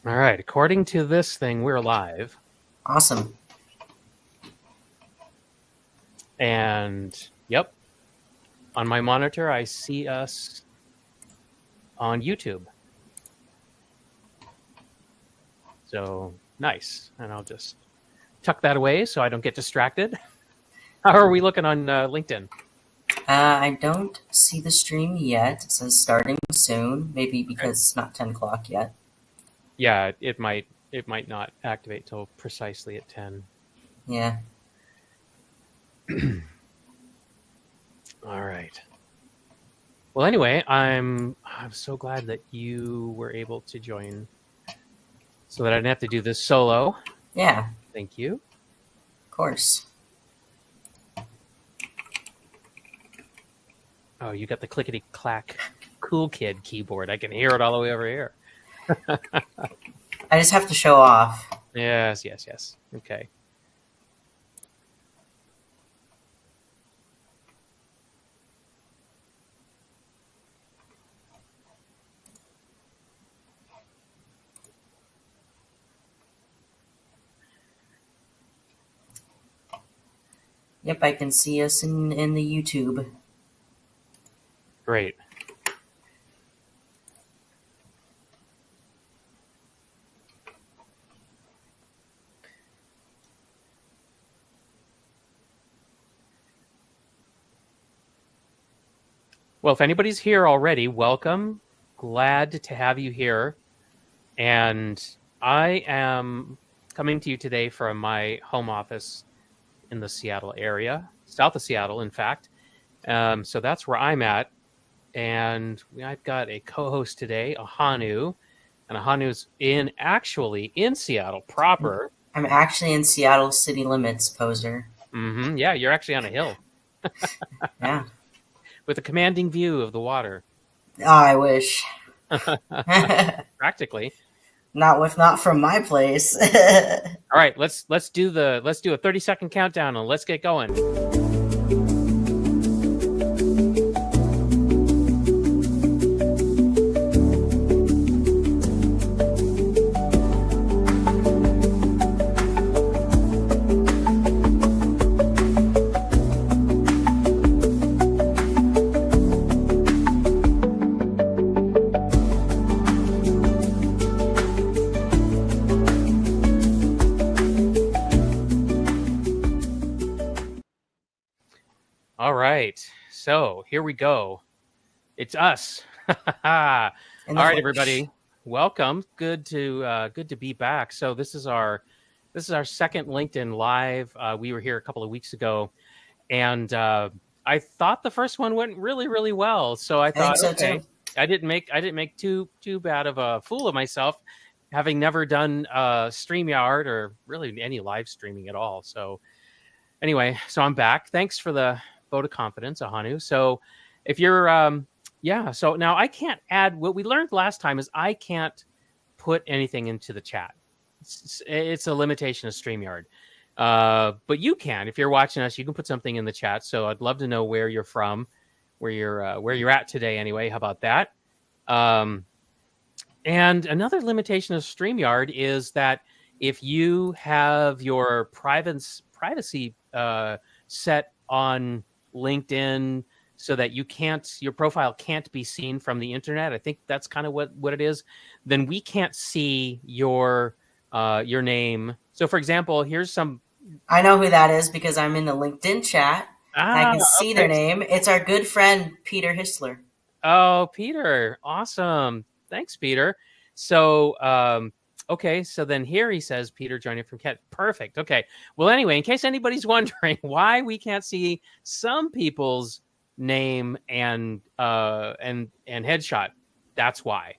All right. According to this thing, we're live. Awesome. And yep, on my monitor, I see us on YouTube. So nice. And I'll just tuck that away so I don't get distracted. How are we looking on LinkedIn? I don't see the stream yet. It says starting soon, maybe because Okay. it's not 10 o'clock yet. Yeah, it might not activate till precisely at 10. Yeah. All right. Well, anyway, I'm so glad that you were able to join so that I didn't have to do this solo. Yeah, Thank you. of course. Oh, you got the clickety clack cool kid keyboard. I can hear it all the way over here. I just have to show off. Yes. Okay. Yep, I can see us in the YouTube. Great. Well, if anybody's here already, welcome. Glad to have you here. And I am coming to you today from my home office in the Seattle area, south of Seattle, in fact. So that's where I'm at. And I've got a co-host today, Ahanu. And Ahanu's actually in Seattle proper. I'm actually in Seattle city limits, poser. Mm-hmm. Yeah, you're actually on a hill. Yeah. With a commanding view of the water. Oh, I wish. Practically. Not from my place. All right, let's do a 30-second countdown and let's get going. All right, so here we go. It's us. All right, everybody, welcome. Good to be back. So this is our second LinkedIn Live. We were here a couple of weeks ago, and I thought the first one went really, really well. So I thought, so okay, too. I didn't make too bad of a fool of myself, having never done StreamYard or really any live streaming at all. So anyway, so I'm back. Thanks for the vote of confidence, Ahanu. So if you're, so now I can't add, what we learned last time is I can't put anything into the chat. It's a limitation of StreamYard. But you can, if you're watching us, you can put something in the chat. So I'd love to know where you're from, where you're at today anyway. How about that? And another limitation of StreamYard is that if you have your privacy set on LinkedIn so that your profile can't be seen from the internet, I think that's kind of what it is, then we can't see your name. So for example, here's some. I know who that is because I'm in the LinkedIn chat. I can see their name. It's our good friend, Peter Hissler. Oh, Peter. Awesome. Thanks, Peter. So, okay, so then here he says, Peter joining from Kent. Perfect. Okay. Well, anyway, in case anybody's wondering why we can't see some people's name and headshot, that's why.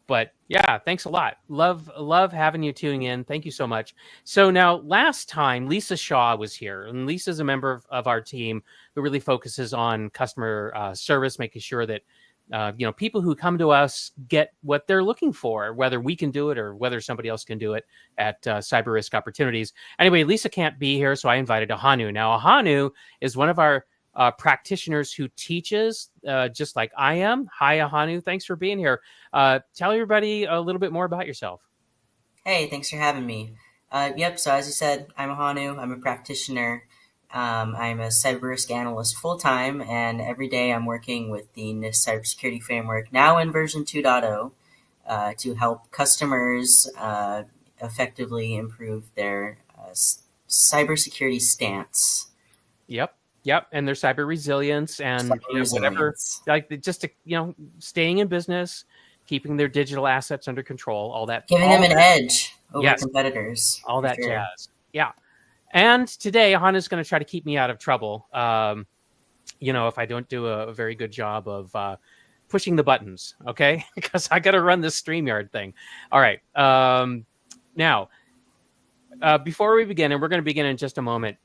But yeah, thanks a lot. Love having you tuning in. Thank you so much. So now, last time, Lisa Shaw was here, and Lisa's a member of our team who really focuses on customer service, making sure that people who come to us get what they're looking for, whether we can do it or whether somebody else can do it at Cyber Risk Opportunities. Anyway, Lisa can't be here, so I invited Ahanu. Now, Ahanu is one of our practitioners who teaches just like I am. Hi, Ahanu. Thanks for being here. Tell everybody a little bit more about yourself. Hey, thanks for having me. Yep, so as you said, I'm a Hanu. I'm a practitioner. I'm a cyber risk analyst full time, and every day I'm working with the NIST cybersecurity framework, now in version 2.0, to help customers effectively improve their cybersecurity stance. Yep. Yep. And their cyber resilience and, Cyber whatever, resilience. like just, staying in business, keeping their digital assets under control, Giving them all an that. edge over Yes. competitors, All for that sure. jazz. Yeah. And today, Hana's going to try to keep me out of trouble. If I don't do a very good job of pushing the buttons, okay? Because I got to run this StreamYard thing. All right. Now, before we begin, and we're going to begin in just a moment,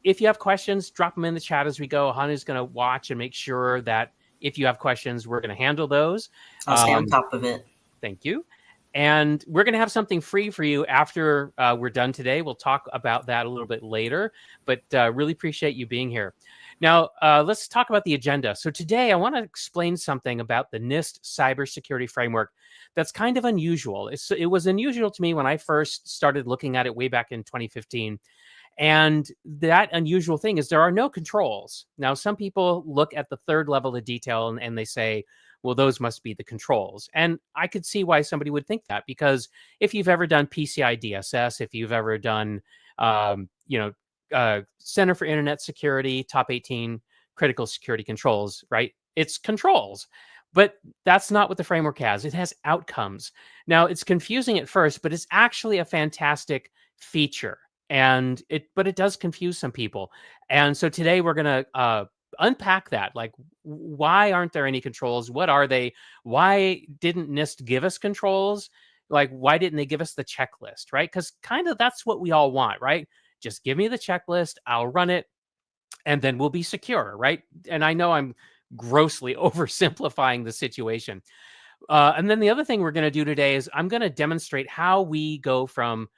if you have questions, drop them in the chat as we go. Hana's going to watch and make sure that if you have questions, we're going to handle those. I'll stay on top of it. Thank you. And we're going to have something free for you after we're done today. We'll talk about that a little bit later, but really appreciate you being here. Now, let's talk about the agenda. So today I want to explain something about the NIST cybersecurity framework that's kind of unusual. It was unusual to me when I first started looking at it way back in 2015. And that unusual thing is there are no controls. Now, some people look at the third level of detail and they say, well, those must be the controls. And I could see why somebody would think that, because if you've ever done PCI DSS, if you've ever done, Center for Internet Security, top 18 critical security controls, right? It's controls. But that's not what the framework has. It has outcomes. Now, it's confusing at first, but it's actually a fantastic feature. But it does confuse some people. And so today we're going to unpack that. Like, why aren't there any controls? What are they? Why didn't NIST give us controls? Like, why didn't they give us the checklist, right? Because kind of that's what we all want, right? Just give me the checklist, I'll run it, and then we'll be secure, right? And I know I'm grossly oversimplifying the situation. And then the other thing we're going to do today is I'm going to demonstrate how we go from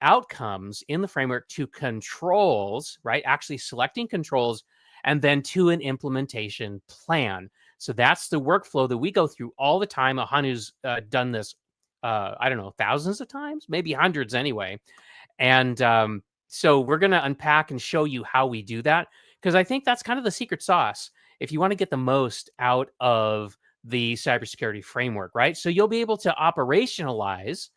outcomes in the framework to controls, right? Actually selecting controls, and then to an implementation plan. So that's the workflow that we go through all the time. Hanu's done this, I don't know, thousands of times, maybe hundreds anyway. And so we're going to unpack and show you how we do that, because I think that's kind of the secret sauce if you want to get the most out of the cybersecurity framework, right? So you'll be able to operationalize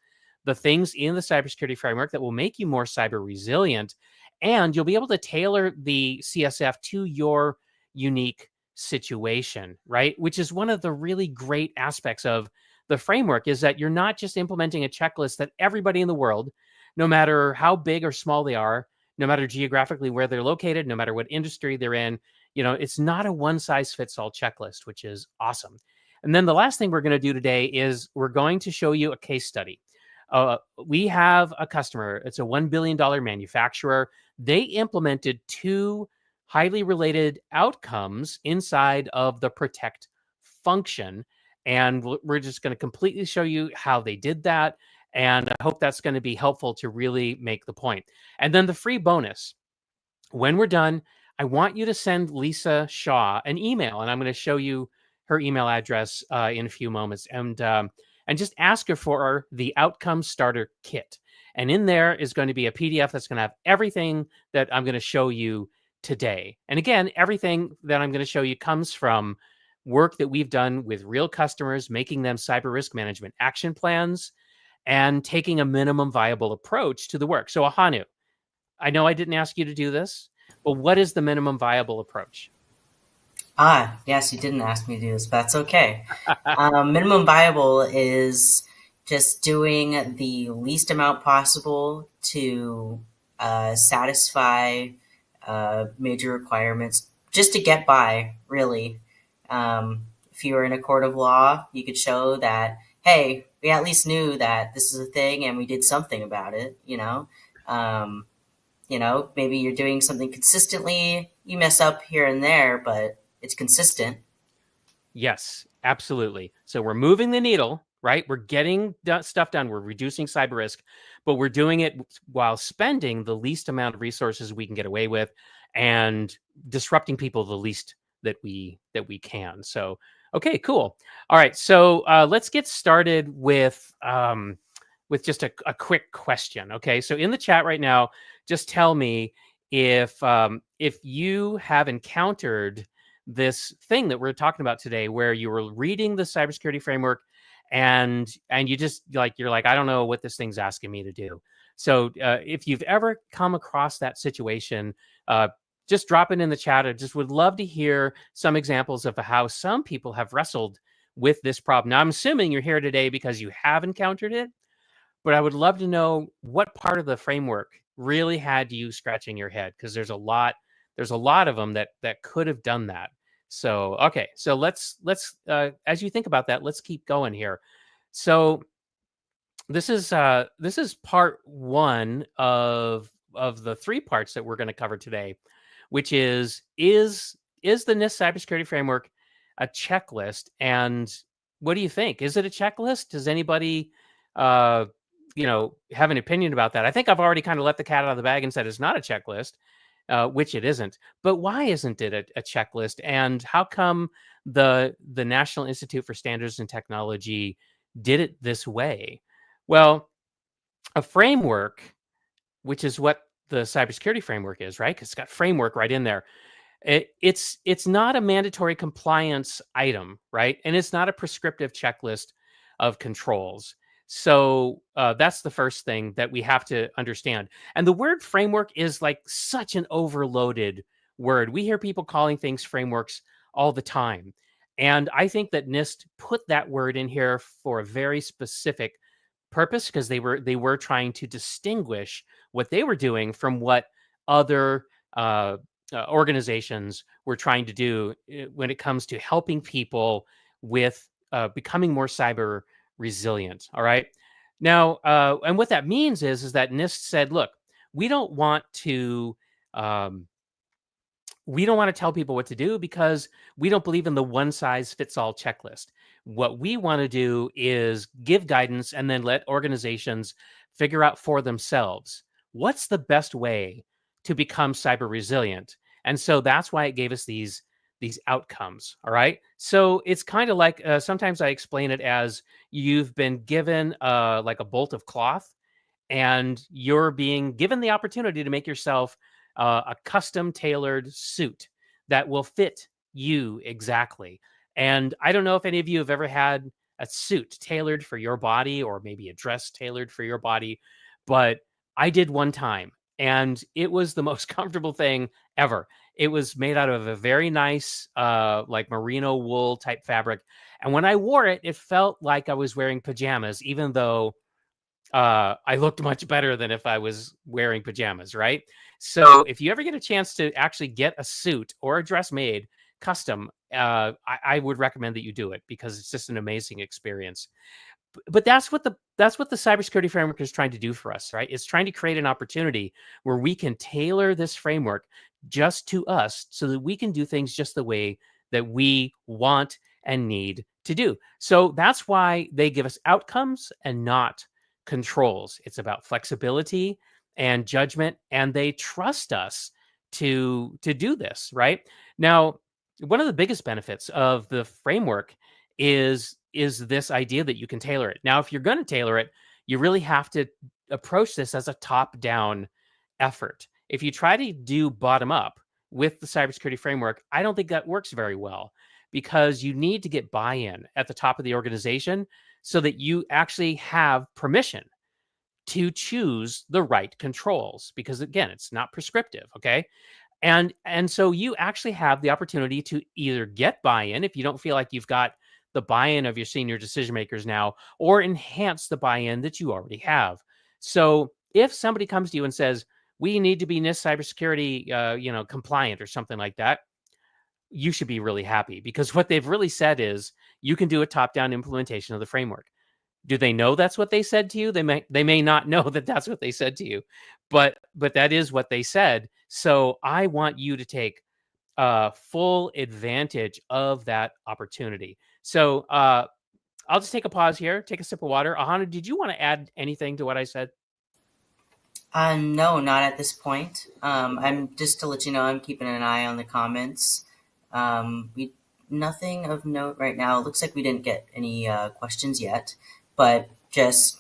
the things in the cybersecurity framework that will make you more cyber resilient, and you'll be able to tailor the CSF to your unique situation, right? Which is one of the really great aspects of the framework, is that you're not just implementing a checklist that everybody in the world, no matter how big or small they are, no matter geographically where they're located, no matter what industry they're in, it's not a one size fits all checklist, which is awesome. And then the last thing we're going to do today is we're going to show you a case study. We have a customer. It's a $1 billion manufacturer. They implemented two highly related outcomes inside of the protect function. And we're just going to completely show you how they did that. And I hope that's going to be helpful to really make the point. And then the free bonus. When we're done, I want you to send Lisa Shaw an email, and I'm going to show you her email address in a few moments. And just ask her for the Outcome Starter Kit. And in there is going to be a PDF that's going to have everything that I'm going to show you today. And again, everything that I'm going to show you comes from work that we've done with real customers, making them cyber risk management action plans, and taking a minimum viable approach to the work. So, Ahanu, I know I didn't ask you to do this, but what is the minimum viable approach? Yes, you didn't ask me to do this, but that's okay. Minimum viable is just doing the least amount possible to satisfy major requirements, just to get by, really. If you were in a court of law, you could show that, hey, we at least knew that this is a thing and we did something about it, maybe you're doing something consistently, you mess up here and there, but it's consistent. Yes, absolutely. So we're moving the needle, right? We're getting stuff done. We're reducing cyber risk, but we're doing it while spending the least amount of resources we can get away with and disrupting people the least that we can. So, okay, cool. All right, so let's get started with with just a quick question. Okay, so in the chat right now, just tell me if you have encountered this thing that we're talking about today, where you were reading the cybersecurity framework and you just you're like, I don't know what this thing's asking me to do. So if you've ever come across that situation, just drop it in the chat. I just would love to hear some examples of how some people have wrestled with this problem. Now, I'm assuming you're here today because you have encountered it, but I would love to know what part of the framework really had you scratching your head, because there's a lot of them that could have done that. So okay, so let's as you think about that, let's keep going here. So this is part one of the three parts that we're going to cover today, which is the NIST cybersecurity framework a checklist? And what do you think? Is it a checklist? Does anybody uh, have an opinion about that? I think I've already kind of let the cat out of the bag and said it's not a checklist, which it isn't. But why isn't it a checklist? And how come the National Institute for Standards and Technology did it this way? Well, a framework, which is what the cybersecurity framework is, right? Because it's got framework right in there. It's not a mandatory compliance item, right? And it's not a prescriptive checklist of controls. So that's the first thing that we have to understand. And the word framework is like such an overloaded word. We hear people calling things frameworks all the time. And I think that NIST put that word in here for a very specific purpose, because they were trying to distinguish what they were doing from what other organizations were trying to do when it comes to helping people with becoming more cyber resilient. All right. Now, and what that means is that NIST said, look, we don't want to um, we don't want to tell people what to do, because we don't believe in the one size fits all checklist. What we want to do is give guidance and then let organizations figure out for themselves what's the best way to become cyber resilient. And so that's why it gave us these outcomes. All right. So it's kind of like sometimes I explain it as you've been given like a bolt of cloth, and you're being given the opportunity to make yourself a custom tailored suit that will fit you exactly. And I don't know if any of you have ever had a suit tailored for your body, or maybe a dress tailored for your body, but I did one time, and it was the most comfortable thing ever. It was made out of a very nice, like merino wool type fabric. And when I wore it, it felt like I was wearing pajamas, even though I looked much better than if I was wearing pajamas, right? So if you ever get a chance to actually get a suit or a dress made custom, I would recommend that you do it, because it's just an amazing experience. But that's what the cybersecurity framework is trying to do for us, right? It's trying to create an opportunity where we can tailor this framework just to us, so that we can do things just the way that we want and need to do. So that's why they give us outcomes and not controls. It's about flexibility and judgment, and they trust us to do this, right? Now, one of the biggest benefits of the framework is this idea that you can tailor it. Now, if you're going to tailor it, you really have to approach this as a top-down effort. If you try to do bottom up with the cybersecurity framework, I don't think that works very well, because you need to get buy-in at the top of the organization so that you actually have permission to choose the right controls, because again, it's not prescriptive. Okay. And so you actually have the opportunity to either get buy-in if you don't feel like you've got the buy-in of your senior decision makers now, or enhance the buy-in that you already have. So if somebody comes to you and says, we need to be NIST cybersecurity compliant or something like that, you should be really happy, because what they've really said is you can do a top-down implementation of the framework. Do they know that's what they said to you? They may not know that that's what they said to you, but that is what they said. So I want you to take full advantage of that opportunity. So I'll just take a pause here, take a sip of water. Ahana, did you want to add anything to what I said? No, not at this point. I'm just to let you know, I'm keeping an eye on the comments. We Nothing of note right now. It looks like we didn't get any questions yet, but just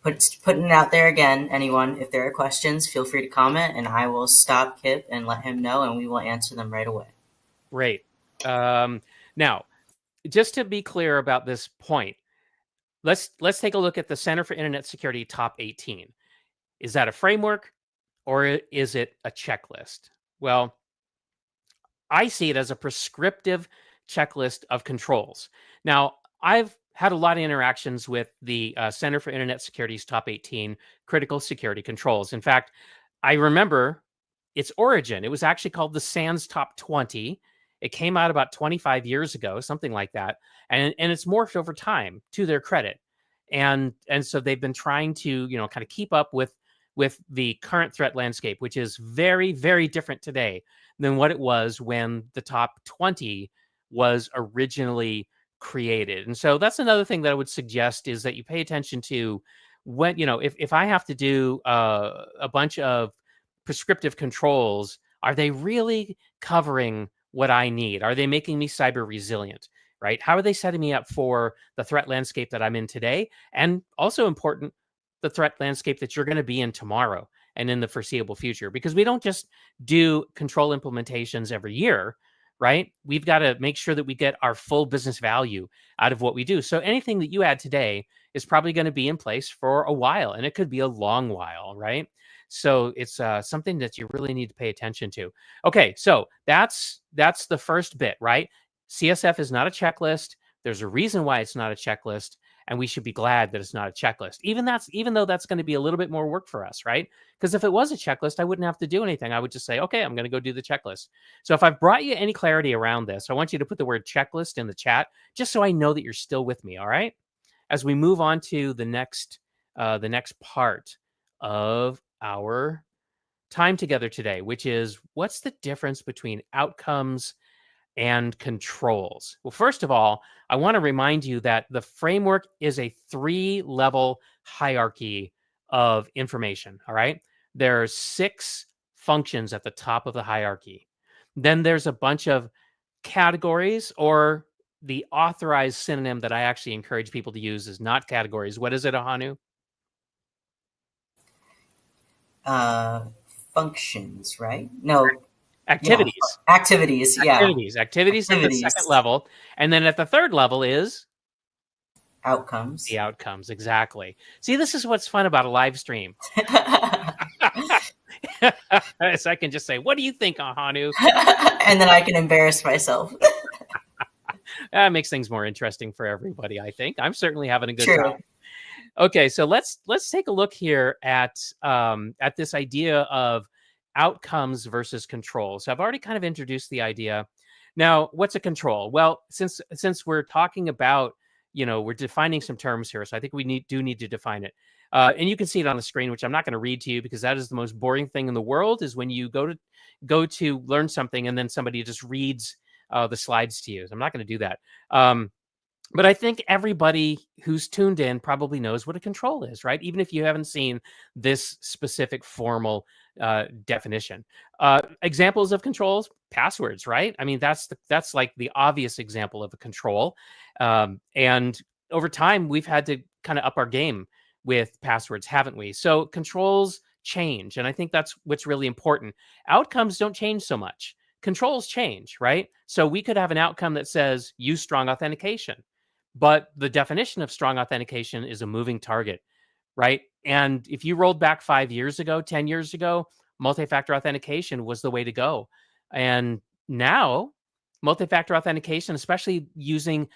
putting it out there again. Anyone, if there are questions, feel free to comment, and I will stop Kip and let him know, and we will answer them right away. Great. Now, just to be clear about this point, let's take a look at the Center for Internet Security Top 18. Is that a framework or is it a checklist? Well, I see it as a prescriptive checklist of controls. Now, I've had a lot of interactions with the Center for Internet Security's Top 18 critical security controls. In fact, I remember its origin. It was actually called the SANS Top 20. It came out about 25 years ago, something like that, and it's morphed over time, to their credit. And so they've been trying to kind of keep up with the current threat landscape, which is very, very different today than what it was when the top 20 was originally created. And so that's another thing that I would suggest is that you pay attention to when, if I have to do a bunch of prescriptive controls, are they really covering what I need? Are they making me cyber resilient? Right? How are they setting me up for the threat landscape that I'm in today? And also important, the threat landscape that you're going to be in tomorrow and in the foreseeable future, because we don't just do control implementations every year, right? We've got to make sure that we get our full business value out of what we do. So anything that you add today is probably going to be in place for a while, and it could be a long while, right? So it's something that you really need to pay attention to. Okay, so that's the first bit, right? CSF is not a checklist. There's a reason why it's not a checklist, and we should be glad that it's not a checklist. Even though that's going to be a little bit more work for us, right? Because if it was a checklist, I wouldn't have to do anything. I would just say, okay, I'm going to go do the checklist. So if I've brought you any clarity around this, I want you to put the word checklist in the chat, just so I know that you're still with me. All right. As we move on to the next part of our time together today, which is what's the difference between outcomes and controls? Well, first of all, I want to remind you that the framework is a 3-level hierarchy of information. All right. There are 6 functions at the top of the hierarchy. Then there's a bunch of categories, or the authorized synonym that I actually encourage people to use is not categories. What is it, Ahanu? Uh, Functions, right? No, yeah, Activities. activities. Yeah, Activities at the second activities. level. And then at the third level is Outcomes. the outcomes. Exactly. See, this is what's fun about a live stream. So I can just say, what do you think, Ahanu? And then I can embarrass myself. That makes things more interesting for everybody, I think. I'm certainly having a good True. time. Okay, so let's take a look here at this idea of outcomes versus control. So I've already kind of introduced the idea. Now, what's a control? Well, since we're talking about, we're defining some terms here, so I think we do need to define it. And you can see it on the screen, which I'm not going to read to you because that is the most boring thing in the world. Is when you go to learn something and then somebody just reads the slides to you. So I'm not going to do that. But I think everybody who's tuned in probably knows what a control is, right? Even if you haven't seen this specific formal definition. Examples of controls: passwords, right? I mean, that's like the obvious example of a control. And over time, we've had to kind of up our game with passwords, haven't we? So controls change, and I think that's what's really important. Outcomes don't change so much. Controls change, right? So we could have an outcome that says use strong authentication, but the definition of strong authentication is a moving target, right? And if you rolled back 5 years ago, 10 years ago, multi-factor authentication was the way to go. And now, multi-factor authentication, especially using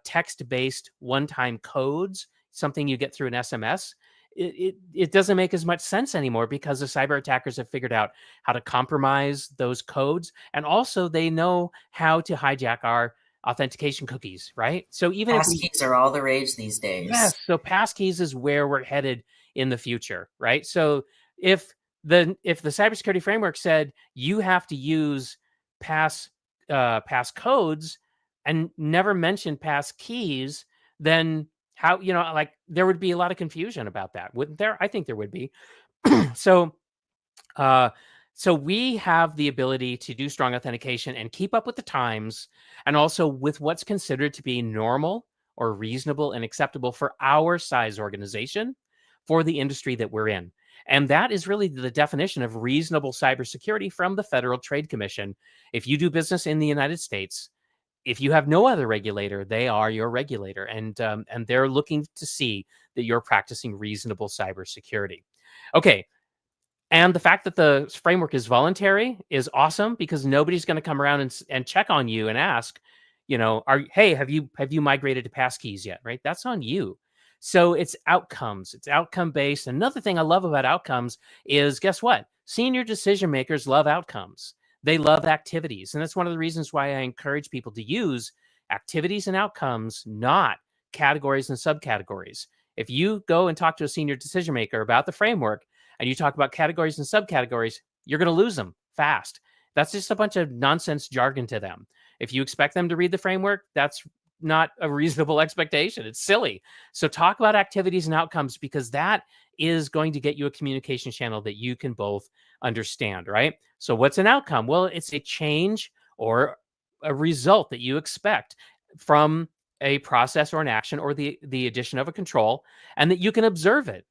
text-based one-time codes, something you get through an SMS, it doesn't make as much sense anymore because the cyber attackers have figured out how to compromise those codes. And also they know how to hijack our authentication cookies, right? So even if we, Passkeys are all the rage these days. yes, so passkeys is where we're headed in the future, right? So if the cybersecurity framework said you have to use pass codes and never mention pass keys, then how, like, there would be a lot of confusion about that, wouldn't there? I think there would be. So so we have the ability to do strong authentication and keep up with the times, and also with what's considered to be normal or reasonable and acceptable for our size organization. for the industry that we're in. And that is really the definition of reasonable cybersecurity from the Federal Trade Commission. If you do business in the United States, if you have no other regulator, they are your regulator, and they're looking to see that you're practicing reasonable cybersecurity. Okay, and the fact that the framework is voluntary is awesome because nobody's going to come around and check on you and ask, hey, have you migrated to passkeys yet? Right? That's on you. So it's outcomes. It's outcome based. Another thing I love about outcomes is, guess what? Senior decision makers love outcomes. They love activities, and that's one of the reasons why I encourage people to use activities and outcomes, not categories and subcategories. If you go and talk to a senior decision maker about the framework, and you talk about categories and subcategories, you're going to lose them fast. That's just a bunch of nonsense jargon to them. If you expect them to read the framework, that's not a reasonable expectation. It's silly. So talk about activities and outcomes because that is going to get you a communication channel that you can both understand, right? So what's an outcome? Well, it's a change or a result that you expect from a process or an action or the addition of a control, and that you can observe it.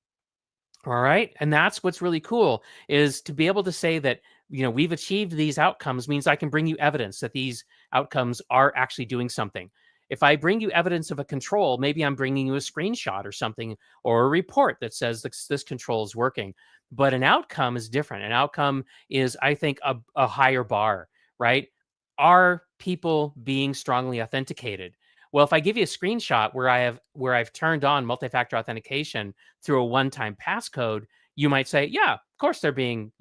All right. And that's what's really cool is to be able to say that, we've achieved these outcomes means I can bring you evidence that these outcomes are actually doing something. If I bring you evidence of a control, maybe I'm bringing you a screenshot or something or a report that says this control is working. But an outcome is different. An outcome is, I think, a higher bar, right? Are people being strongly authenticated? Well, if I give you a screenshot where I've turned on multi-factor authentication through a one-time passcode, you might say, yeah, of course they're being,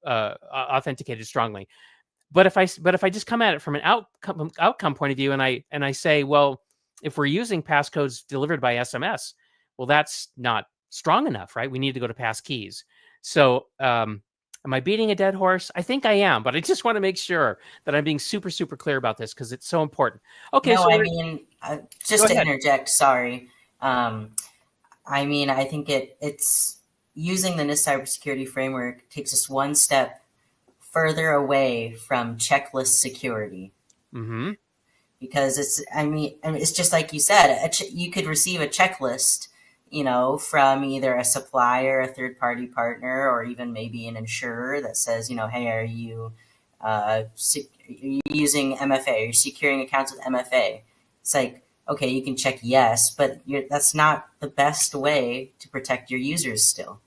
authenticated strongly. But if I just come at it from an outcome point of view, and I say, well, if we're using passcodes delivered by SMS, well, that's not strong enough, right? We need to go to passkeys. So, am I beating a dead horse? I think I am, but I just want to make sure that I'm being super, super clear about this because it's so important. Okay, No, so I mean, go just to ahead. interject, sorry. I mean, I think it's using the NIST cybersecurity framework takes us one step further away from checklist security. Mm-hmm. Because it's just like you said, you could receive a checklist, from either a supplier, a third party partner, or even maybe an insurer that says, hey, are you using MFA? Are you securing accounts with MFA? It's like, okay, you can check yes, but that's not the best way to protect your users still.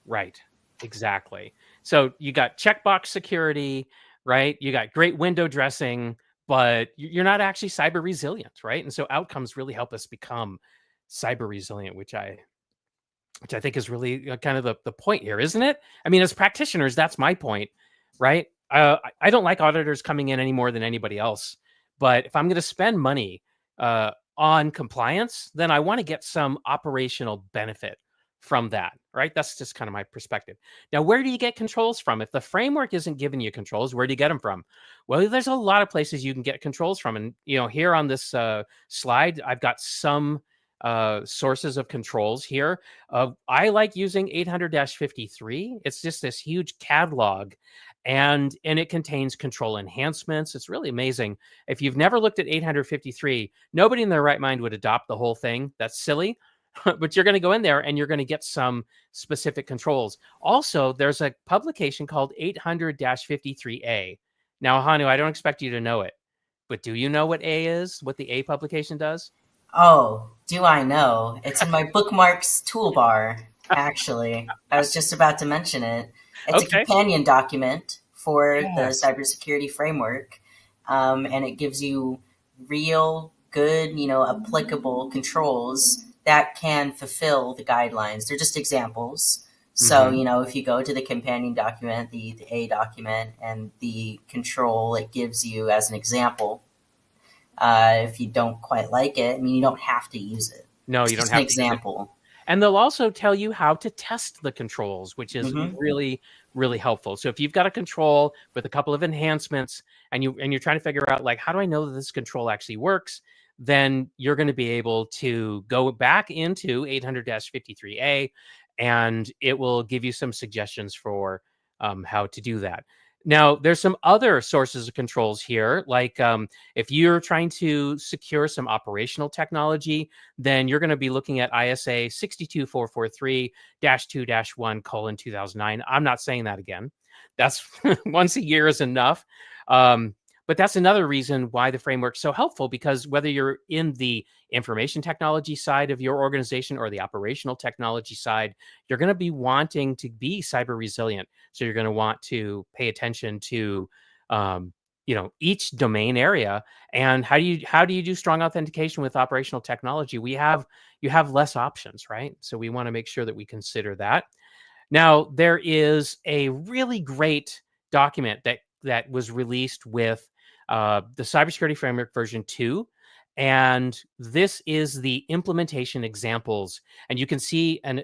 Right. Exactly. So you got checkbox security, right? You got great window dressing, but you're not actually cyber resilient, right? And so outcomes really help us become cyber resilient, which I think is really kind of the point here, isn't it? I mean, as practitioners, that's my point, right? I don't like auditors coming in any more than anybody else. But if I'm going to spend money on compliance, then I want to get some operational benefit from that, right? That's just kind of my perspective. Now, where do you get controls from? If the framework isn't giving you controls, where do you get them from? Well, there's a lot of places you can get controls from. And, here on this slide, I've got some sources of controls here. I like using 800-53. It's just this huge catalog, and it contains control enhancements. It's really amazing. If you've never looked at 853, nobody in their right mind would adopt the whole thing. That's silly. But you're going to go in there and you're going to get some specific controls. Also, there's a publication called 800-53A. Now, Hanu, I don't expect you to know it, but do you know what A is? What the A publication does? Oh, do I know? It's in my bookmarks toolbar, actually. I was just about to mention it. It's a Okay. companion document for the Yes. cybersecurity framework, and it gives you real, good, applicable controls that can fulfill the guidelines. They're just examples. So, Hmm. if you go to the companion document, the A document, and the control it gives you as an example, if you don't quite like it, I mean, you don't have to use it. No, It's you don't just an have to use it. example. And they'll also tell you how to test the controls, which is Hmm. really, really helpful. So if you've got a control with a couple of enhancements and you're trying to figure out like how do I know that this control actually works, then you're going to be able to go back into 800-53A and it will give you some suggestions for how to do that. Now, there's some other sources of controls here, like if you're trying to secure some operational technology, then you're going to be looking at ISA 62443-2-1:2009. I'm not saying that again. That's once a year is enough. Um, but that's another reason why the framework's so helpful, because whether you're in the information technology side of your organization or the operational technology side, you're going to be wanting to be cyber resilient. So you're going to want to pay attention to, each domain area. And how do you do strong authentication with operational technology? You have less options, right? So we want to make sure that we consider that. Now, there is a really great document that was released with the Cybersecurity Framework version 2. And this is the implementation examples. And you can see an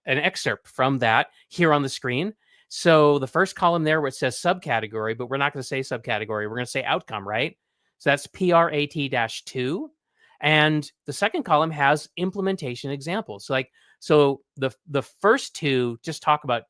excerpt from that here on the screen. So the first column there where it says subcategory, but we're not going to say subcategory. We're going to say outcome, right? So that's PRAT-2. And the second column has implementation examples. So the first two just talk about,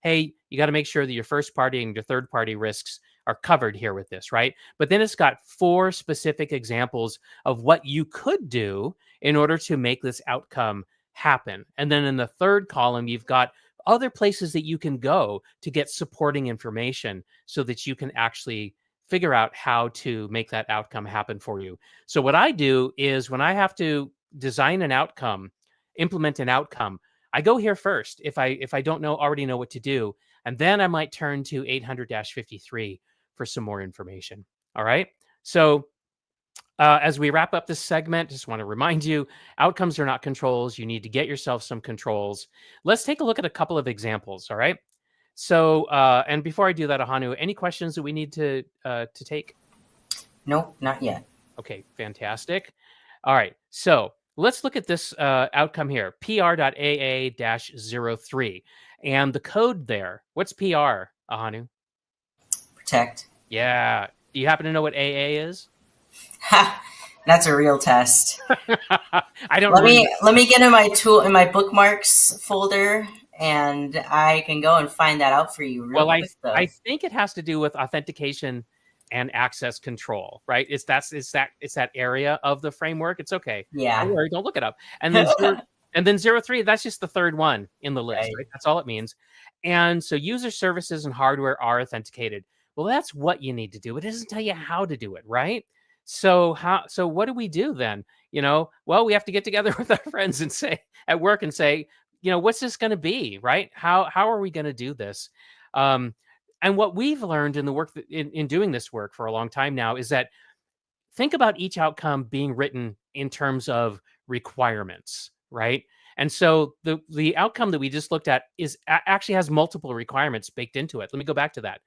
hey, you got to make sure that your first party and your third party risks are covered here with this, right? But then it's got 4 specific examples of what you could do in order to make this outcome happen. And then in the third column, you've got other places that you can go to get supporting information so that you can actually figure out how to make that outcome happen for you. So what I do is when I have to design an outcome, implement an outcome, I go here first if I don't already know what to do, and then I might turn to 800-53 for some more information. All right. So as we wrap up this segment, just want to remind you, outcomes are not controls. You need to get yourself some controls. Let's take a look at a couple of examples. All right. So, and before I do that, Ahanu, any questions that we need to take? Nope, not yet. Okay, fantastic. All right, so let's look at this outcome here, PR.AA-03. And the code there, what's PR, Ahanu? Protect. Yeah. Do you happen to know what AA is? Ha! That's a real test. I don't Let remember. me get in my bookmarks folder, and I can go and find that out for you real Well, quick I though. think it has to do with authentication and access control, right? It's that area of the framework. It's okay. Don't Yeah. worry, don't look it up. And then 03, that's just the third one in the list, Right. right? That's all it means. And so user services and hardware are authenticated. Well, that's what you need to do. It doesn't tell you how to do it, right? So what do we do then? Well, we have to get together with our friends and say at work and say, what's this going to be, right? How are we going to do this? Um, and what we've learned in the work in doing this work for a long time now is that think about each outcome being written in terms of requirements, right? And so the outcome that we just looked at actually has multiple requirements baked into it. Let me go back to that.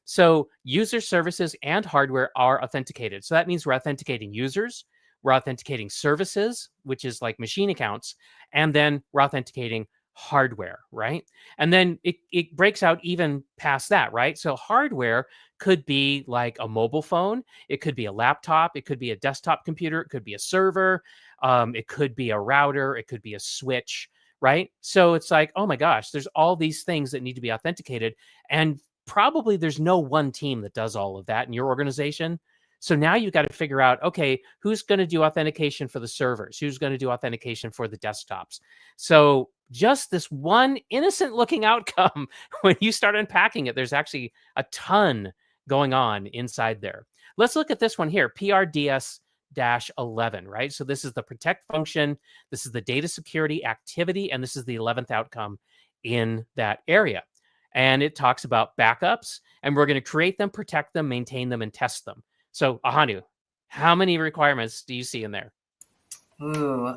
So user services and hardware are authenticated. So that means we're authenticating users, we're authenticating services, which is like machine accounts, and then we're authenticating hardware, right? And then it breaks out even past that, right? So hardware could be like a mobile phone, it could be a laptop, it could be a desktop computer, it could be a server, it could be a router, it could be a switch, right? So it's like, oh my gosh, there's all these things that need to be authenticated. And probably there's no one team that does all of that in your organization. So now you've got to figure out, okay, who's going to do authentication for the servers? Who's going to do authentication for the desktops? So just this one innocent looking outcome, when you start unpacking it, there's actually a ton going on inside there. Let's look at this one here, PRDS-11, right? So this is the protect function, this is the data security activity, and this is the 11th outcome in that area. And it talks about backups, and we're going to create them, protect them, maintain them, and test them. So, Ahanu, how many requirements do you see in there? Ooh.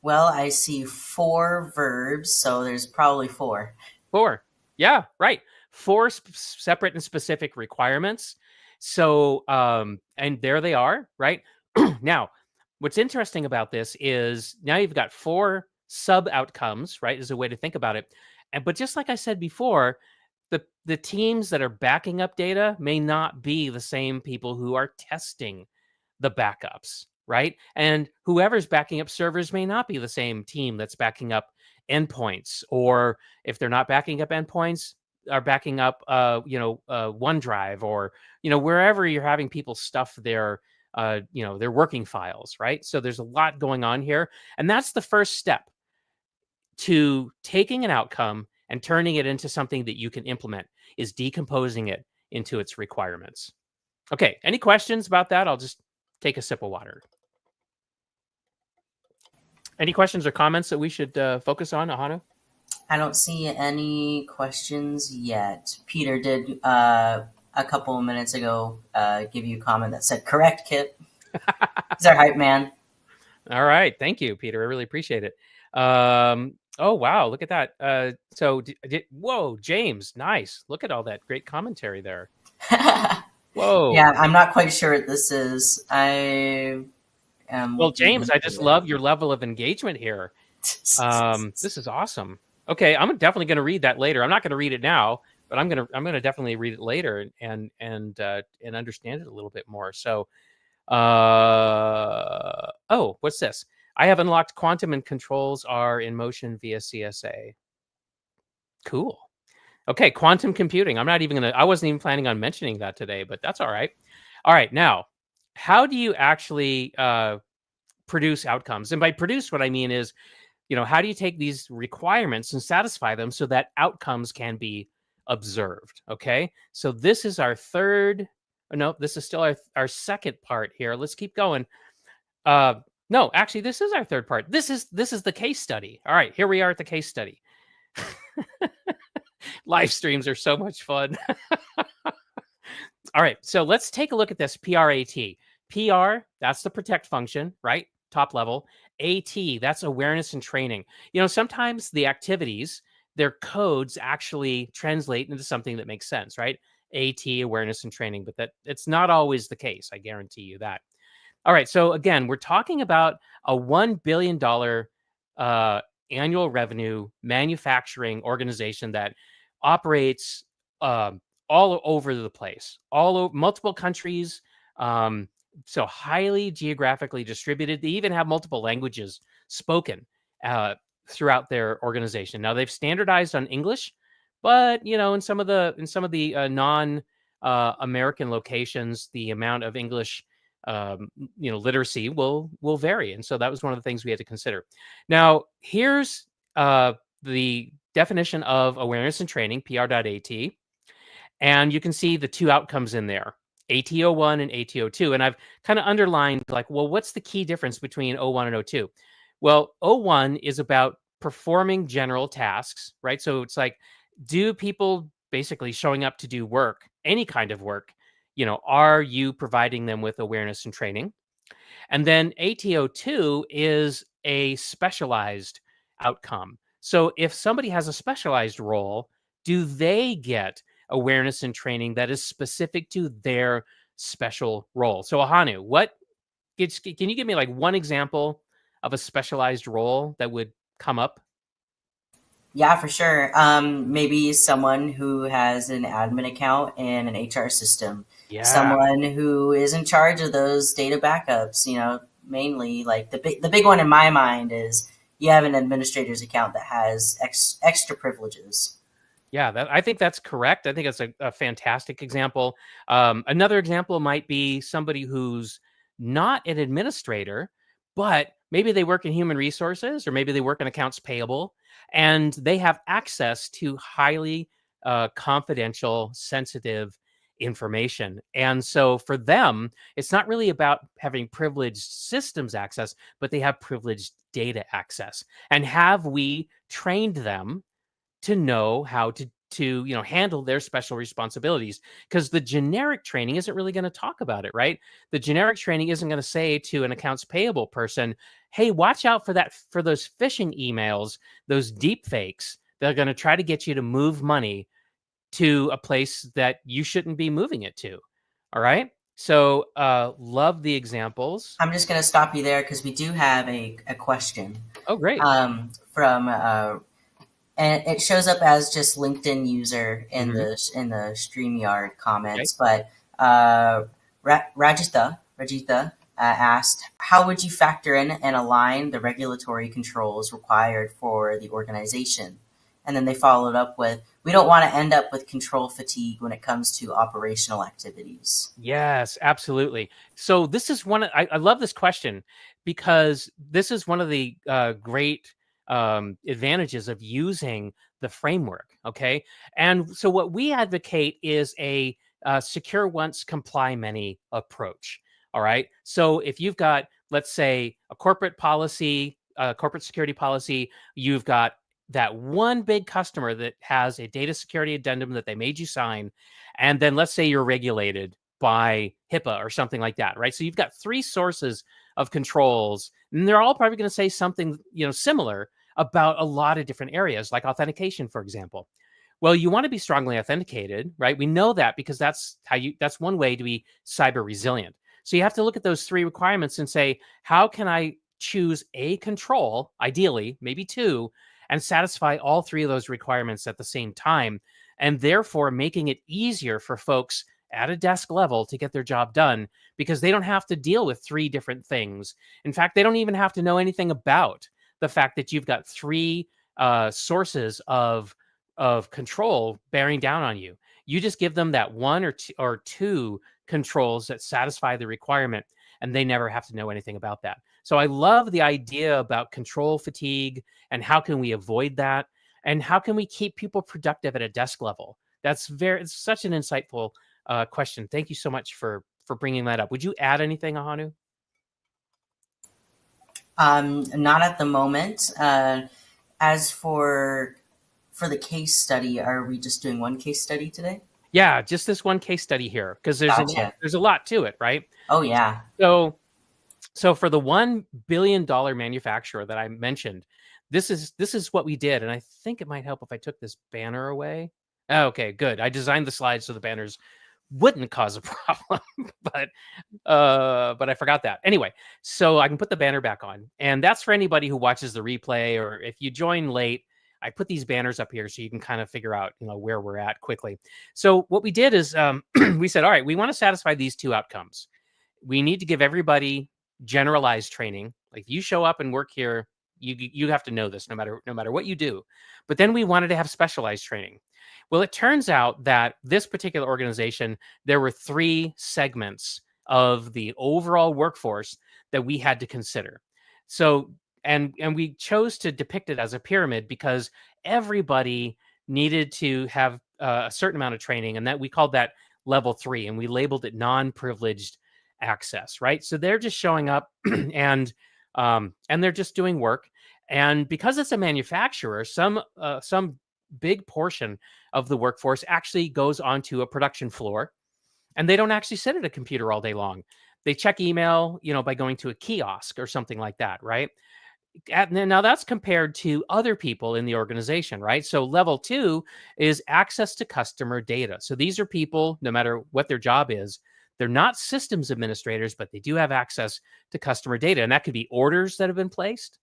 Well, I see 4 verbs, so there's probably 4. 4. Yeah, right. 4 separate and specific requirements. So, and there they are, right? Now, what's interesting about this is now you've got 4 sub outcomes, right? Is a way to think about it. But just like I said before, the teams that are backing up data may not be the same people who are testing the backups, right? And whoever's backing up servers may not be the same team that's backing up endpoints, or if they're not backing up endpoints, are backing up, OneDrive, or wherever you're having people stuff their working files, right? So there's a lot going on here, and that's the first step to taking an outcome and turning it into something that you can implement, is decomposing it into its requirements. Okay, any questions about that? I'll just take a sip of water. Any questions or comments that we should focus on, Ahanu? I don't see any questions yet. Peter did a couple of minutes ago give you a comment that said, "Correct, Kip." He's our hype man. All right, thank you, Peter. I really appreciate it. Oh wow, look at that. Whoa, James, nice. Look at all that great commentary there. Yeah, Whoa. I'm not quite sure what this is. I am Well, looking James, I into just it. love your level of engagement here. This is awesome. Okay, I'm definitely going to read that later. I'm not going to read it now, but I'm gonna definitely read it later and understand it a little bit more. So, oh, what's this? I have unlocked quantum and controls are in motion via CSA. Cool. Okay, quantum computing. I wasn't even planning on mentioning that today, but that's all right. All right, now, how do you actually produce outcomes? And by produce, what I mean is, how do you take these requirements and satisfy them so that outcomes can be observed? Okay, so this is our third. No, this is still our second part here. Let's keep going. Uh, no, actually, this is our third part. This is the case study. All right, here we are at the case study. Live streams are so much fun. All right, so let's take a look at this PRAT. PR, that's the protect function, right? Top level. AT, that's awareness and training. Sometimes the activities, their codes actually translate into something that makes sense, right? AT, awareness and training, but it's not always the case. I guarantee you that. All right, so again, we're talking about a $1 billion annual revenue manufacturing organization that operates all over the place, all over multiple countries. So highly geographically distributed. They even have multiple languages spoken throughout their organization. Now they've standardized on English, but in some of the non American locations, the amount of English literacy will vary, and so that was one of the things we had to consider. Now here's the definition of awareness and training, pr.at, and you can see the two outcomes in there, ATO1 and ATO2. And I've kind of underlined, like, well, what's the key difference between O1 and O2? Well, O1 is about performing general tasks, right? So it's like, do people basically showing up to do work, any kind of work, are you providing them with awareness and training? And then ATO2 is a specialized outcome. So if somebody has a specialized role, do they get awareness and training that is specific to their special role? So Ahanu, can you give me like one example of a specialized role that would come up? Yeah, for sure. Maybe someone who has an admin account and an HR system, Yeah. someone who is in charge of those data backups. Mainly like the big one in my mind is you have an administrator's account that has extra privileges. Yeah, I think that's correct. I think that's a fantastic example. Another example might be somebody who's not an administrator, but maybe they work in human resources, or maybe they work in accounts payable, and they have access to highly confidential, sensitive information. And so for them, it's not really about having privileged systems access, but they have privileged data access. And have we trained them to know how to handle their special responsibilities? Because the generic training isn't really going to talk about it, right? The generic training isn't going to say to an accounts payable person, hey, watch out for those phishing emails, those deep fakes that are going to try to get you to move money to a place that you shouldn't be moving it to. All right, so love the examples. I'm just going to stop you there because we do have a question Oh, great. from and it shows up as just LinkedIn user in Hmm. the StreamYard Okay. comments. But Rajitha asked, "How would you factor in and align the regulatory controls required for the organization? And then they followed up with, we don't want to end up with control fatigue when it comes to operational activities. Yes, absolutely. So this is I love this question because this is one of the great advantages of using the framework. Okay. And so what we advocate is a secure once, comply many approach. All right. So if you've got, let's say, a corporate policy, corporate security policy, you've got that one big customer that has a data security addendum that they made you sign. And then let's say you're regulated by HIPAA or something like that, right? So you've got three sources of controls, and they're all probably going to say something, similar about a lot of different areas, like authentication, for example. Well, you want to be strongly authenticated, right? We know that because that's one way to be cyber resilient. So you have to look at those three requirements and say, how can I choose a control, ideally, maybe two, and satisfy all three of those requirements at the same time, and therefore making it easier for folks at a desk level to get their job done because they don't have to deal with three different things. In fact, they don't even have to know anything about the fact that you've got three sources of control bearing down on you. You just give them that one or two controls that satisfy the requirement, and they never have to know anything about that. So I love the idea about control fatigue and how can we avoid that, and how can we keep people productive at a desk level. It's such an insightful question. Thank you so much for bringing that up. Would you add anything, Ahanu? Not at the moment. As for the case study, are we just doing one case study today? Yeah, just this one case study here because Gotcha. there's a lot to it, right? Oh yeah. So for the $1 billion manufacturer that I mentioned, this is what we did, and I think it might help if I took this banner away. Oh, okay, good. I designed the slides so the banners wouldn't cause a problem, but I forgot that. Anyway, so I can put the banner back on, and that's for anybody who watches the replay, or if you join late, I put these banners up here so you can kind of figure out, where we're at quickly. So what we did is we said, all right, we want to satisfy these two outcomes. We need to give everybody generalized training. Like, if you show up and work here, you have to know this no matter what you do. But then we wanted to have specialized training. Well, it turns out that this particular organization, there were three segments of the overall workforce that we had to consider. So, and we chose to depict it as a pyramid because everybody needed to have a certain amount of training, and that we called that level 3, and we labeled it non-privileged access, right? So they're just showing up and they're just doing work. And because it's a manufacturer, some big portion of the workforce actually goes onto a production floor, and they don't actually sit at a computer all day long. They check email, by going to a kiosk or something like that, right? Now that's compared to other people in the organization, right? So level 2 is access to customer data. So these are people, no matter what their job is, they're not systems administrators, but they do have access to customer data. And that could be orders that have been placed,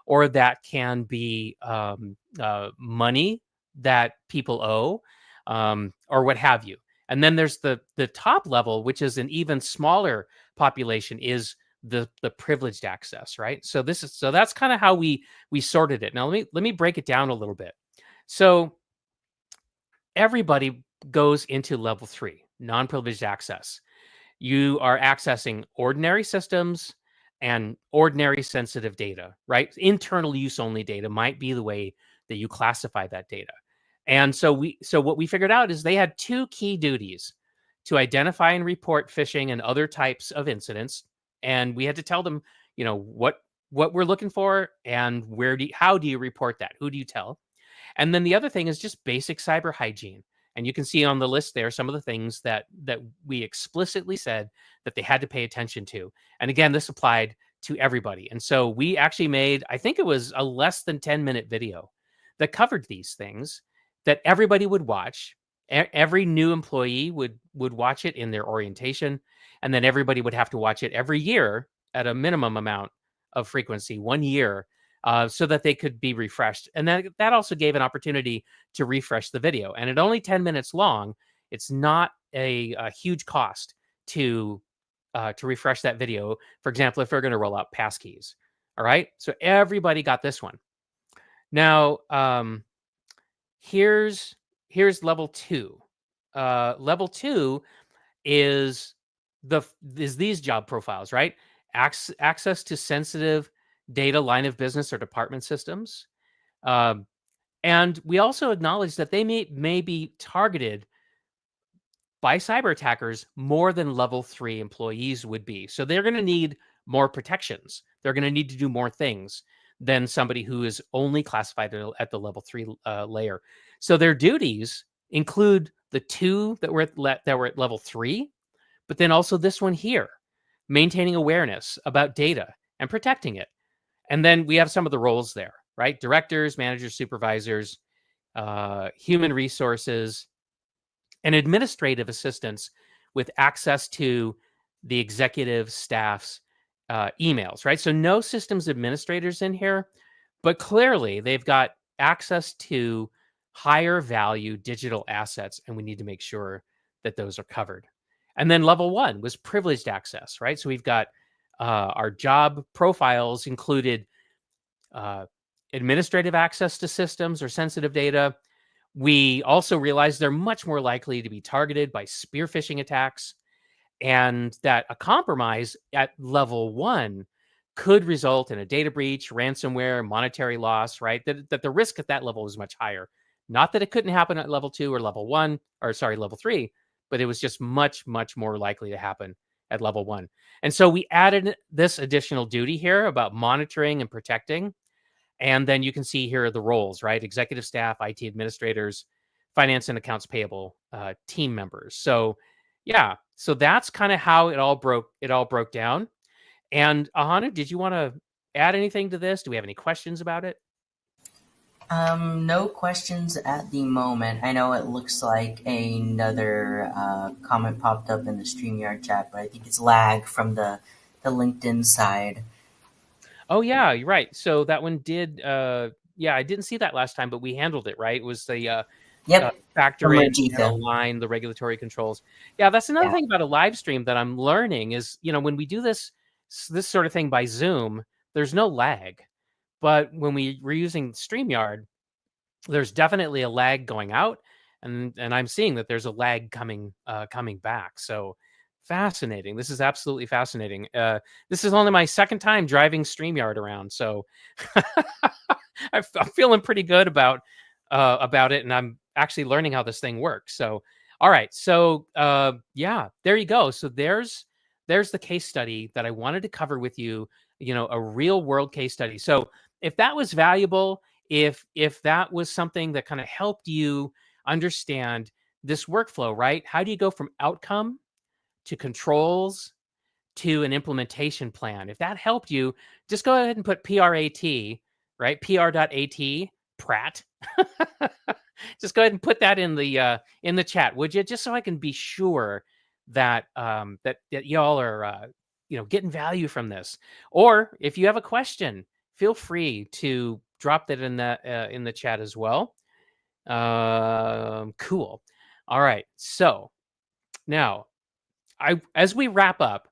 or that can be money that people owe, or what have you. And then there's the top level, which is an even smaller population, is the privileged access, right? So that's kind of how we sorted it. Now let me break it down a little bit. So everybody goes into level 3, non-privileged access. You are accessing ordinary systems and ordinary sensitive data, right? Internal use only data might be the way that you classify that data. And so what we figured out is they had two key duties: to identify and report phishing and other types of incidents. And we had to tell them, what we're looking for, and how do you report that? Who do you tell? And then the other thing is just basic cyber hygiene. And you can see on the list there some of the things that we explicitly said that they had to pay attention to. And again, this applied to everybody. And so we actually made, I think it was a less than 10-minute video that covered these things that everybody would watch. Every new employee would watch it in their orientation, and then everybody would have to watch it every year at a minimum amount of frequency, 1 year, so that they could be refreshed. And that also gave an opportunity to refresh the video. And at only 10 minutes long, it's not a huge cost to refresh that video. For example, if we're going to roll out passkeys. All right. So everybody got this one. Now, here's level 2. Level 2 is these job profiles, right? Access to sensitive data, line of business, or department systems. Um, and we also acknowledge that they may be targeted by cyber attackers more than level 3 employees would be. So they're going to need more protections. They're going to need to do more things than somebody who is only classified at the level 3 layer. So their duties include the two that were at level 3, but then also this one here, maintaining awareness about data and protecting it. And then we have some of the roles there, right? Directors, managers, supervisors, human resources, and administrative assistants with access to the executive staff's emails, right? So no systems administrators in here, but clearly they've got access to higher value digital assets, and we need to make sure that those are covered. And then level 1 was privileged access, right? So we've got our job profiles included uh, administrative access to systems or sensitive data. We also realize they're much more likely to be targeted by spear phishing attacks, and that a compromise at level 1 could result in a data breach, ransomware, monetary loss, right? That the risk at that level is much higher. Not that it couldn't happen at level 2 or level 1, or sorry, level 3, but it was just much, much more likely to happen at level 1. And so we added this additional duty here about monitoring and protecting. And then you can see here are the roles, right? Executive staff, IT administrators, finance and accounts payable team members. So yeah, so that's kind of how it all broke down. And Ahanu, did you want to add anything to this? Do we have any questions about it? No questions at the moment. I know it looks like another comment popped up in the StreamYard chat, but I think it's lag from the LinkedIn side. Oh yeah, you're right. So that one did yeah, I didn't see that last time, but we handled it, right? It was the Yep, factor from in and Rajitha. align the regulatory controls. Yeah, that's another Yeah. thing about a live stream that I'm learning is, when we do this sort of thing by Zoom, there's no lag. But when we're using StreamYard, there's definitely a lag going out, and I'm seeing that there's a lag coming back. So fascinating. This is absolutely fascinating. This is only my second time driving StreamYard around, so I'm feeling pretty good about it, and I'm actually learning how this thing works. So, all right. So, yeah, there you go. So there's the case study that I wanted to cover with you. A real world case study. So, if that was valuable, if that was something that kind of helped you understand this workflow, right? How do you go from outcome to controls to an implementation plan? If that helped you, just go ahead and put PRAT, right? PR.AT, Pratt. Just go ahead and put that in the chat, would you? Just so I can be sure that that y'all are getting value from this. Or if you have a question, feel free to drop that in the chat as well. Cool. All right. So now, as we wrap up,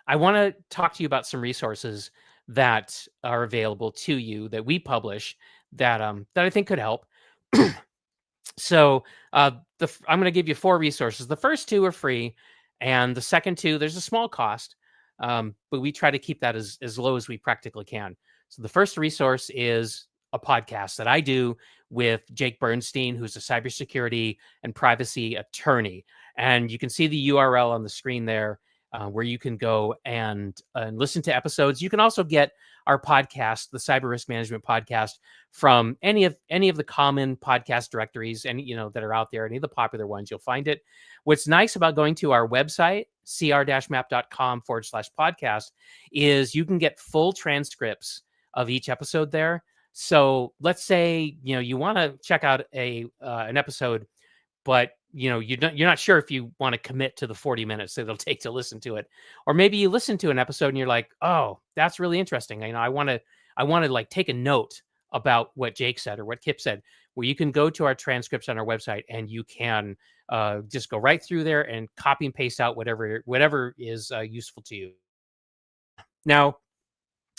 I want to talk to you about some resources that are available to you that we publish that I think could help. So I'm going to give you 4 resources. The first 2 are free, and the second 2, there's a small cost, but we try to keep that as low as we practically can. So the first resource is a podcast that I do with Jake Bernstein, who's a cybersecurity and privacy attorney. And you can see the URL on the screen there, where you can go and listen to episodes. You can also get our podcast, the Cyber Risk Management Podcast, from any of the common podcast directories, and that are out there, any of the popular ones, you'll find it. What's nice about going to our website, cr-map.com/podcast, is you can get full transcripts of each episode there. So let's say you want to check out an episode, but you're not sure if you want to commit to the 40 minutes that it'll take to listen to it. Or maybe you listen to an episode and you're like, oh, that's really interesting. I want to like take a note about what Jake said or what Kip said. Where you can go to our transcripts on our website and you can just go right through there and copy and paste out whatever is useful to you. Now,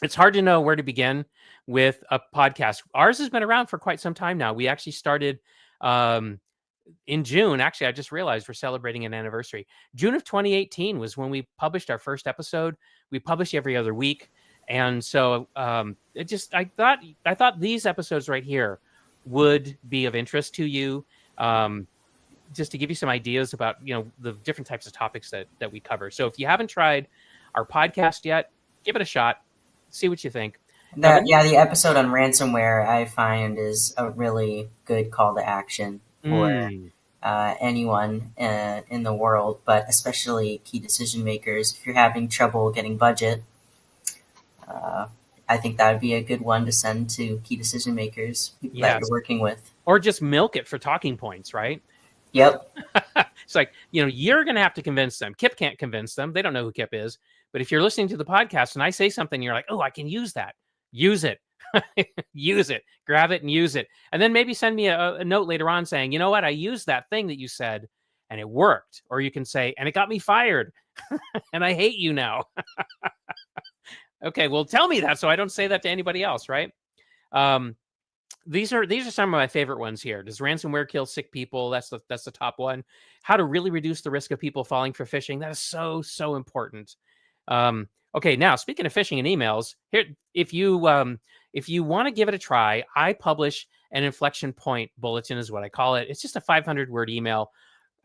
it's hard to know where to begin with a podcast. Ours has been around for quite some time now. We actually started In June, actually, I just realized we're celebrating an anniversary. June of 2018 was when we published our first episode. We publish every other week, and so I thought these episodes right here would be of interest to you, just to give you some ideas about the different types of topics that we cover. So if you haven't tried our podcast yet, give it a shot, see what you think. Now, The episode on ransomware I find is a really good call to action for anyone in the world, but especially key decision makers. If you're having trouble getting budget, uh, I think that would be a good one to send to key decision makers, people that you're working with. Or just milk it for talking points, right? Yep. It's like, you're going to have to convince them. Kip can't convince them. They don't know who Kip is. But if you're listening to the podcast and I say something, you're like, oh, I can use that. Use it. Use it. Grab it and use it. And then maybe send me a note later on saying, you know what? I used that thing that you said and it worked. Or you can say, and it got me fired and I hate you now. Okay, well, tell me that so I don't say that to anybody else, right? These are some of my favorite ones here. Does ransomware kill sick people? That's the top one. How to really reduce the risk of people falling for phishing. That is so important. Okay, now speaking of phishing and emails, here if you want to give it a try, I publish an inflection point bulletin, is what I call it. It's just a 500-word email.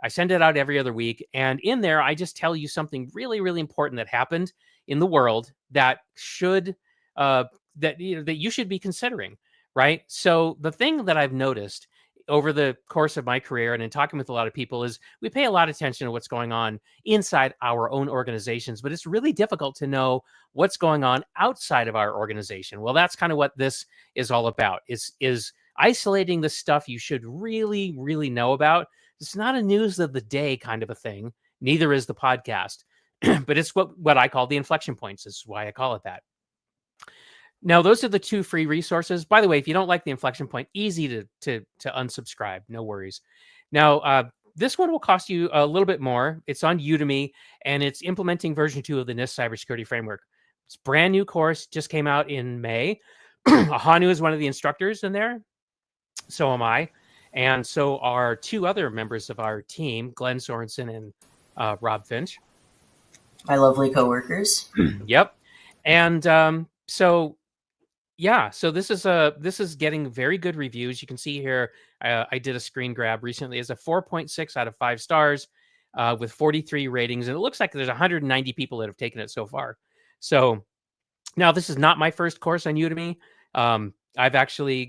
I send it out every other week, and in there, I just tell you something really, really important that happened in the world that should that you should be considering. Right. So the thing that I've noticed over the course of my career and in talking with a lot of people is we pay a lot of attention to what's going on inside our own organizations, but it's really difficult to know what's going on outside of our organization. Well, that's kind of what this is all about, is isolating the stuff you should really, really know about. It's not a news of the day kind of a thing. Neither is the podcast, but it's what I call the inflection points. Is why I call it that. Now, those are the two free resources. By the way, if you don't like the inflection point, easy to unsubscribe. No worries. Now, this one will cost you a little bit more. It's on Udemy, and it's implementing version 2 of the NIST cybersecurity framework. It's a brand new course, just came out in May. Hanu is one of the instructors in there. So am I. And so are two other members of our team, Glenn Sorensen and Rob Finch. My lovely coworkers. Yep. And so this is getting very good reviews. You can see here, I did a screen grab recently. It's a 4.6 out of 5 stars with 43 ratings. And it looks like there's 190 people that have taken it so far. So now this is not my first course on Udemy. I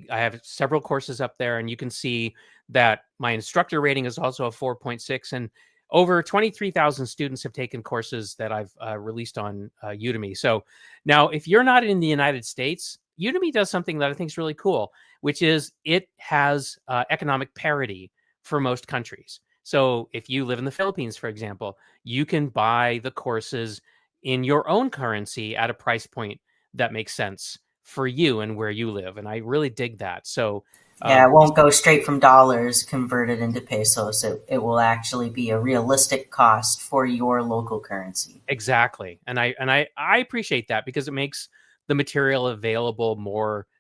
have several courses up there, and you can see that my instructor rating is also a 4.6, and over 23,000 students have taken courses that I've released on Udemy. So now, if you're not in the United States, Udemy does something that I think is really cool, which is it has economic parity for most countries. So if you live in the Philippines, for example, you can buy the courses in your own currency at a price point that makes sense for you and where you live. And I really dig that. So it won't go straight from dollars converted into pesos. It will actually be a realistic cost for your local currency. Exactly. And I appreciate that because it makes the material available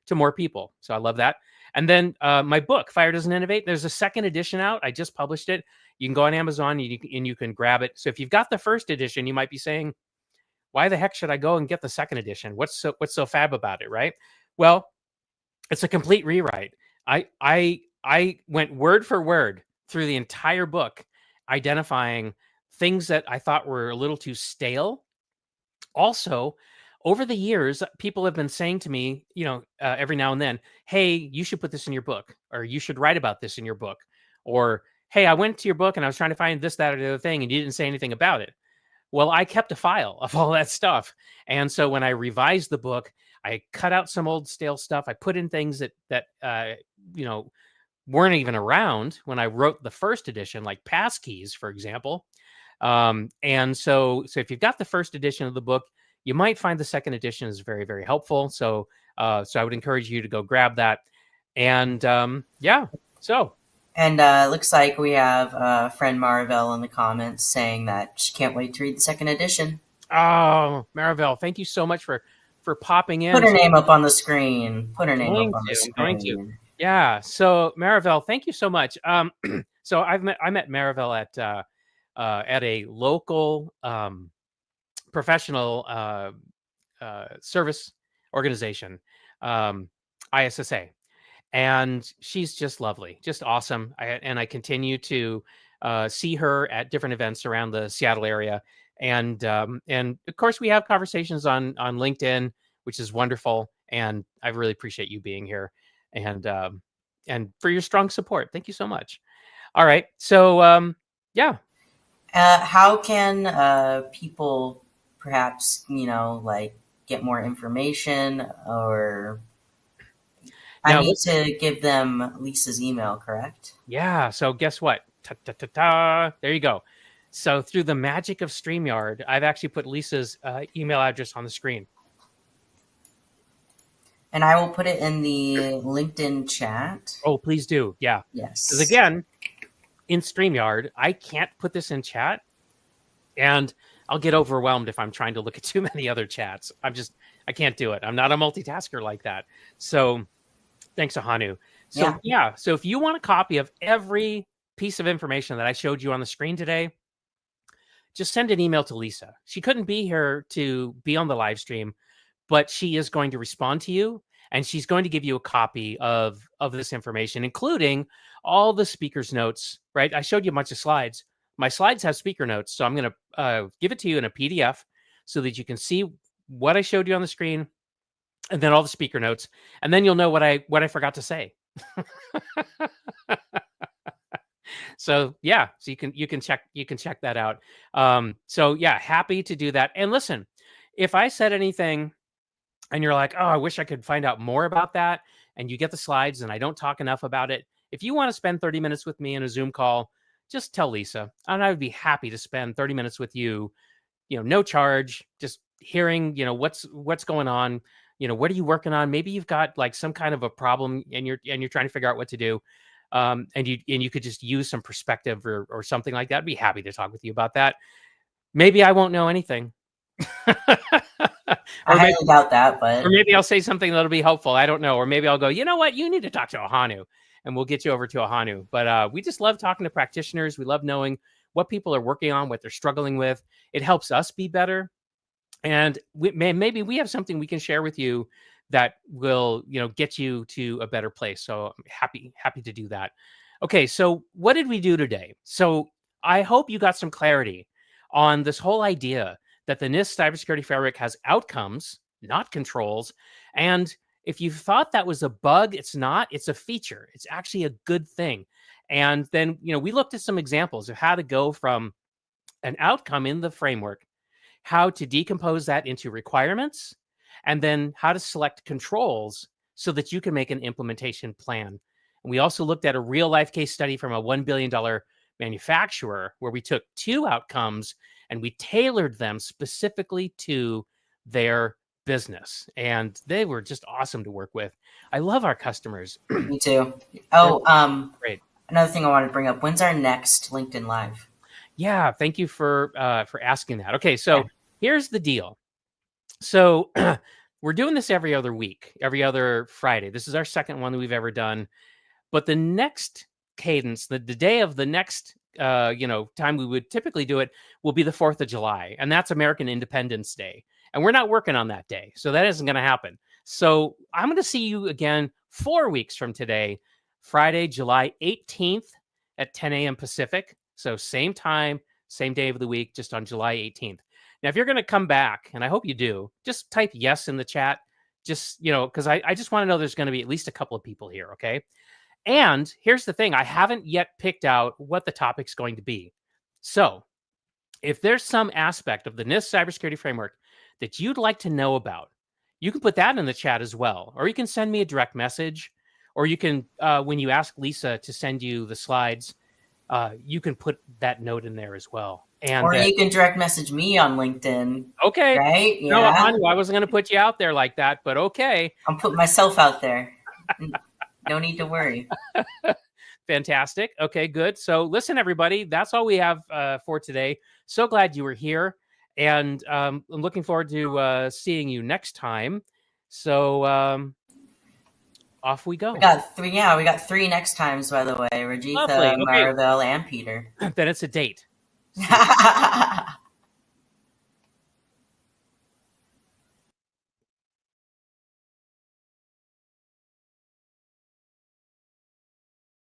to more people. So I love that. And then my book, Fire Doesn't Innovate, there's a second edition out. I just published it. You can go on Amazon and you can grab it. So if you've got the first edition, you might be saying, why the heck should I go and get the second edition? What's so fab about it, right? Well, it's a complete rewrite. I went word for word through the entire book, identifying things that I thought were a little too stale. Also, over the years, people have been saying to me, every now and then, hey, you should put this in your book, or you should write about this in your book, or hey, I went to your book and I was trying to find this, that, or the other thing, and you didn't say anything about it. Well, I kept a file of all that stuff. And so when I revised the book, I cut out some old stale stuff. I put in things that weren't even around when I wrote the first edition, like passkeys, for example. And so if you've got the first edition of the book, you might find the second edition is very, very helpful. So I would encourage you to go grab that. And And it looks like we have friend Marivelle in the comments saying that she can't wait to read the second edition. Oh, Marivelle, thank you so much for popping in. Put her name up on the screen. I'm going to. Yeah. So Maribel, thank you so much. So I met Maribel at a local professional service organization, um, ISSA, and she's just lovely, just awesome. And I continue to see her at different events around the Seattle area, and of course we have conversations on LinkedIn, which is wonderful. And I really appreciate you being here, and and for your strong support. Thank you so much. All right, so yeah. How can people perhaps, like get more information, or I Now need listen. to give them Lisa's email, correct? Yeah. So guess what? Ta ta ta ta. There you go. So through the magic of StreamYard, I've actually put Lisa's email address on the screen. And I will put it in the LinkedIn chat. Oh, please do. Yeah. Because Yes. again, in StreamYard, I can't put this in chat, and I'll get overwhelmed if I'm trying to look at too many other chats. I can't do it. I'm not a multitasker like that. So thanks to Hanu. So Yeah. yeah. So if you want a copy of every piece of information that I showed you on the screen today, just send an email to Lisa. She couldn't be here to be on the live stream, but she is going to respond to you, and she's going to give you a copy of this information, including all the speakers notes. Right? I showed you a bunch of slides. My slides have speaker notes, so I'm going to give it to you in a PDF so that you can see what I showed you on the screen, and then all the speaker notes, and then you'll know what I forgot to say. So yeah, so you can check that out. So yeah, happy to do that. And listen, if I said anything and you're like, oh, I wish I could find out more about that, and you get the slides and I don't talk enough about it, if you want to spend 30 minutes with me in a Zoom call, just tell Lisa, and I would be happy to spend 30 minutes with you, no charge, just hearing, what's going on, what are you working on? Maybe you've got like some kind of a problem and you're trying to figure out what to do. And you could just use some perspective or something like that. I'd be happy to talk with you about that. Maybe I won't know anything. I or maybe highly doubt that, or but maybe I'll say something that'll be helpful. I don't know. Or maybe I'll go, you know what? You need to talk to Ahanu, and we'll get you over to Ahanu. But we just love talking to practitioners. We love knowing what people are working on, what they're struggling with. It helps us be better. And maybe we have something we can share with you that will, get you to a better place. So I'm happy to do that. Okay, so what did we do today? So I hope you got some clarity on this whole idea that the NIST cybersecurity framework has outcomes, not controls. And if you thought that was a bug, it's not. It's a feature. It's actually a good thing. And then, we looked at some examples of how to go from an outcome in the framework, how to decompose that into requirements, and then how to select controls so that you can make an implementation plan. And we also looked at a real life case study from a $1 billion manufacturer where we took two outcomes and we tailored them specifically to their business. And they were just awesome to work with. I love our customers. me too. They're Oh, great. another thing I wanted to bring up. When's our next LinkedIn Live? Yeah, thank you for asking that. Okay, Yeah. so here's the deal. So we're doing this every other week, every other Friday. This is our second one that we've ever done. But the next cadence, the day of the next time we would typically do it will be the 4th of July, and that's American Independence Day. And we're not working on that day. So that isn't going to happen. So I'm going to see you again 4 weeks from today, Friday, July 18th at 10 a.m. Pacific. So same time, same day of the week, just on July 18th. Now, if you're going to come back, and I hope you do, just type yes in the chat. Just, because I just want to know there's going to be at least a couple of people here. Okay. And here's the thing, I haven't yet picked out what the topic's going to be. So if there's some aspect of the NIST cybersecurity framework that you'd like to know about, you can put that in the chat as well. Or you can send me a direct message. Or you can, when you ask Lisa to send you the slides, you can put that note in there as well. And Or you can direct message me on LinkedIn, okay. right? No, Yeah. I wasn't going to put you out there like that, but okay. I'm putting myself out there. No need to worry. Fantastic. Okay, good. So listen, everybody, that's all we have for today. So glad you were here. And I'm looking forward to seeing you next time. So off we We go. got three. Yeah, we got three next times. By the way, Rajitha, Lovely. Okay, Maribel, and Peter. then it's a date. See you. Bye.